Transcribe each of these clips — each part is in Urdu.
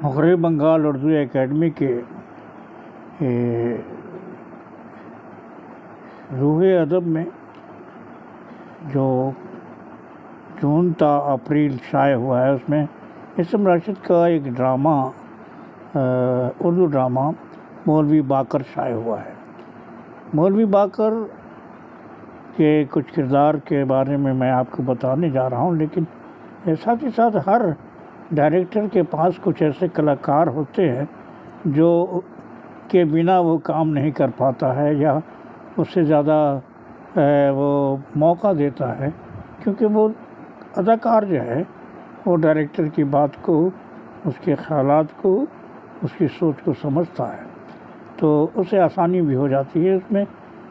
مغربی بنگال اردو اکیڈمی کے روح ادب میں جو جون تا اپریل شائع ہوا ہے، اس میں اسم راشد کا ایک ڈرامہ، اردو ڈرامہ مولوی باقر شائع ہوا ہے۔ مولوی باقر کے کچھ کردار کے بارے میں آپ کو بتانے جا رہا ہوں، لیکن ساتھ ہی ساتھ ہر ڈائریکٹر کے پاس کچھ ایسے کلاکار ہوتے ہیں جو کے بنا وہ کام نہیں کر پاتا ہے، یا اس سے زیادہ وہ موقع دیتا ہے، کیونکہ وہ اداکار جو ہے وہ ڈائریکٹر کی بات کو، اس کے خیالات کو، اس کی سوچ کو سمجھتا ہے، تو اسے آسانی بھی ہو جاتی ہے۔ اس میں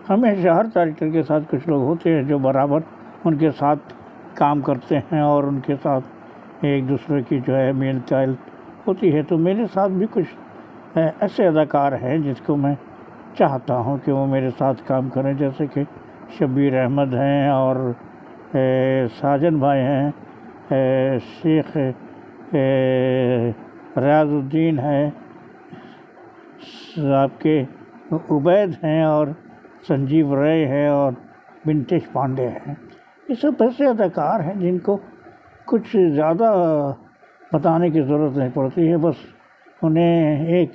ہمیشہ ہر ڈائریکٹر کے ساتھ کچھ لوگ ہوتے ہیں جو برابر ان کے ساتھ کام کرتے ہیں اور ان کے ساتھ ایک دوسرے کی جو ہے میل چال ہوتی ہے۔ تو میرے ساتھ بھی کچھ ایسے اداکار ہیں جس کو میں چاہتا ہوں کہ وہ میرے ساتھ کام کریں، جیسے کہ شبیر احمد ہیں، اور ساجن بھائی ہیں، شیخ ریاض الدین ہیں، آپ کے عبید ہیں، اور سنجیو رے ہیں، اور ونٹیش پانڈے ہیں۔ یہ سب ایسے اداکار ہیں جن کو کچھ زیادہ بتانے کی ضرورت نہیں پڑتی ہے، بس انہیں ایک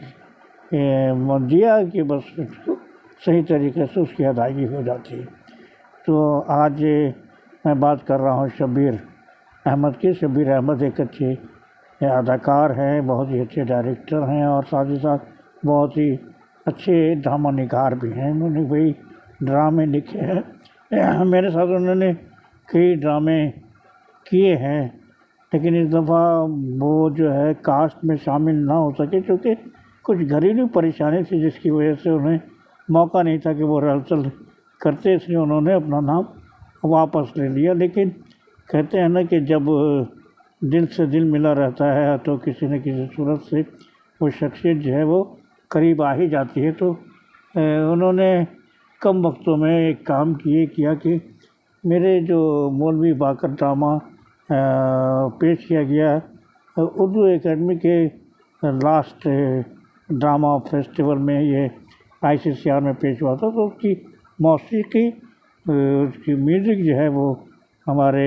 دیا کہ بس اس کو صحیح طریقے سے اس کی ادائیگی ہو جاتی ہے۔ تو آج میں بات کر رہا ہوں شبیر احمد کی۔ شبیر احمد ایک اچھے اداکار ہیں، بہت ہی اچھے ڈائریکٹر ہیں، اور ساتھ ہی ساتھ بہت ہی اچھے ڈرامہ نگار بھی ہیں۔ انہوں نے وہی ڈرامے لکھے ہیں، میرے ساتھ انہوں نے کئی ڈرامے کیے ہیں، لیکن اس دفعہ وہ جو ہے کاسٹ میں شامل نہ ہو سکے، کیونکہ کچھ گھریلو پریشانی تھی جس کی وجہ سے انہیں موقع نہیں تھا کہ وہ ریہرسل کرتے، اس لیے انہوں نے اپنا نام واپس لے لیا۔ لیکن کہتے ہیں نا کہ جب دل سے دل ملا رہتا ہے تو کسی نہ کسی صورت سے وہ شخصیت جو ہے وہ قریب آ ہی جاتی ہے۔ تو انہوں نے کم وقتوں میں ایک کام کیا کہ میرے جو مولوی باقر ڈرامہ پیش کیا گیا اردو اکیڈمی کے لاسٹ ڈرامہ فیسٹیول میں، یہ ICCR میں پیش ہوا تھا، تو اس کی موسیقی، اس کی میوزک جو ہے وہ ہمارے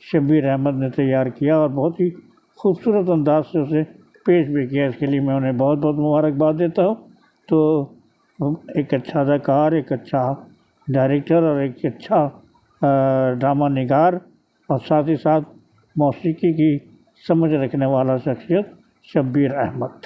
شبیر احمد نے تیار کیا، اور بہت ہی خوبصورت انداز سے اسے پیش بھی کیا۔ اس کے لیے میں انہیں بہت بہت مبارکباد دیتا ہوں۔ تو ایک اچھا اداکار، ایک اچھا ڈائریکٹر، اور ایک اچھا ڈرامہ نگار، اور ساتھ ہی ساتھ موسیقی کی سمجھ رکھنے والا شخصیت شبیر احمد۔